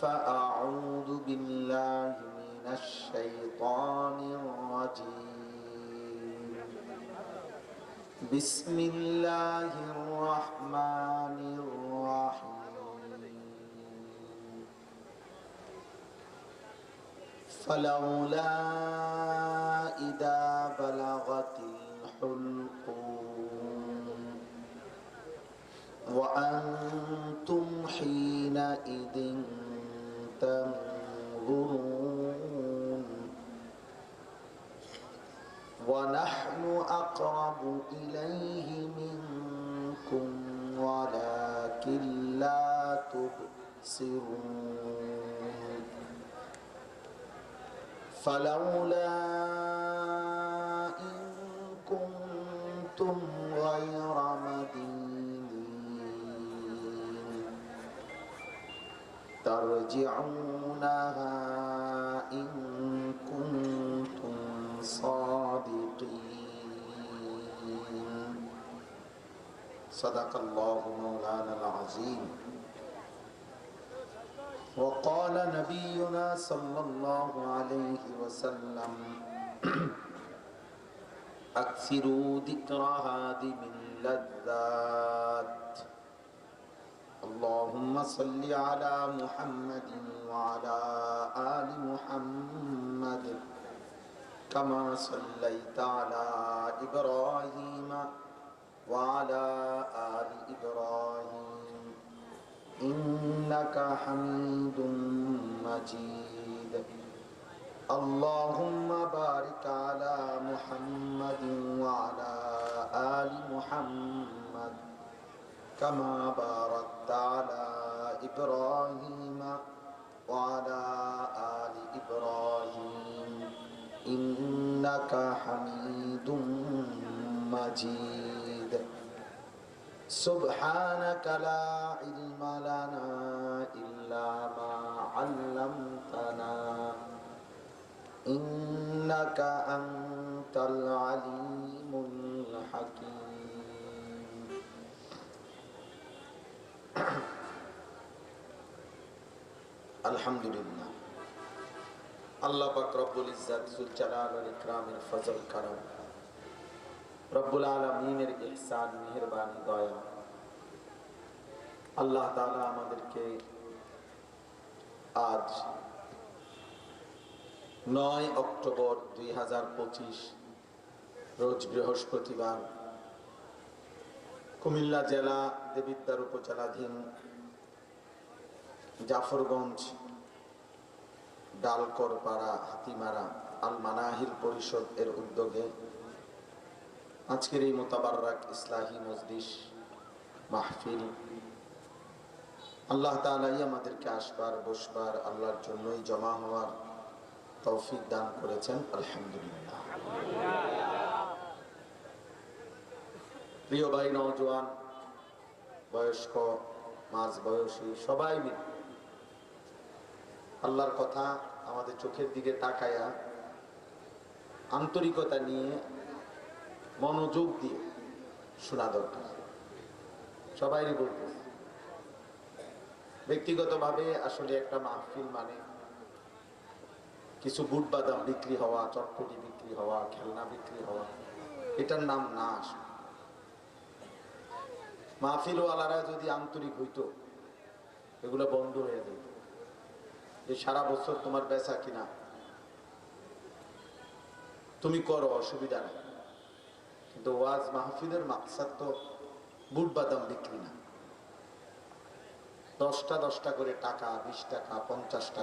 فأعوذ بالله من الشيطان الرجيم بسم الله الرحمن الرحيم فلولا إذا بلغت الحلقوم وأنتم حينئذ تنظرون ونحن أقرب إليه منكم ولكن لا تبصرون فلولا إن كنتم غير مدينين ترجعونها إن كنتم صادقين صدق الله مولانا العظيم وقال نبينا صلى الله عليه وسلم أكثروا ذكر هادم اللذات اللهم صل على محمد وعلى آل محمد كما صليت على إبراهيم وعلى آل إبراهيم إنك حميد مجيد اللهم بارك على محمد وعلى آل محمد كما باركت على إبراهيم وعلى آل إبراهيم إنك حميد مجيد سبحانك لا علم لنا إلا ما علمتنا إنك أنت العليم الحكيم الحمد لله আল্লাহ পাক রব্বুল ইজ্জাত যুল জালাল ওয়াল ইকরামের ফজল করম রব্বুল আলামিনের ইহসান মেহেরবানি দয়া আল্লাহ তাআলা আমাদেরকে আজ 9 অক্টোবর 2025 রোজ বৃহস্পতিবার কুমিল্লা জেলা দেবিদ্বার উপজেলাধীন জাফরগঞ্জ ডালকরপাড়া হাতিমারা আল মানাহিল পরিষদ এর উদ্যোগে আজকের এই মোতাবাররাক ইসলাহি মজলিস মাহফিল আল্লাহ তাআলাই আমাদেরকে আসবার বসবার আল্লাহর জন্যই জমা হওয়ার তৌফিক দান করেছেন আলহামদুলিল্লাহ। প্রিয় ভাই নওজোয়ান বয়স্ক মাঝ বয়সী সবাই মিলে আল্লাহর কথা আমাদের চোখের দিকে তাকায়া আন্তরিকতা নিয়ে মনোযোগ দিয়ে শোনা দরকার। সবাইরই বলতে ব্যক্তিগতভাবে আসলে একটা মাহফিল মানে কিছু বুট বাদাম বিক্রি হওয়া, চটপটি বিক্রি হওয়া, খেলনা বিক্রি হওয়া, এটার নাম না। আসে মাহফিলওয়ালারা যদি আন্তরিক হইতো এগুলো বন্ধ হয়ে যেত। যে সারা বছর তোমার বেচা কিনা তুমি করো, অসুবিধা নেই, কিন্তু ওয়াজ মাহফিলের মাকসাদ তো বুট বাদাম বিক্রি না। 10টা করে টাকা, 20 টাকা, 50 টাকা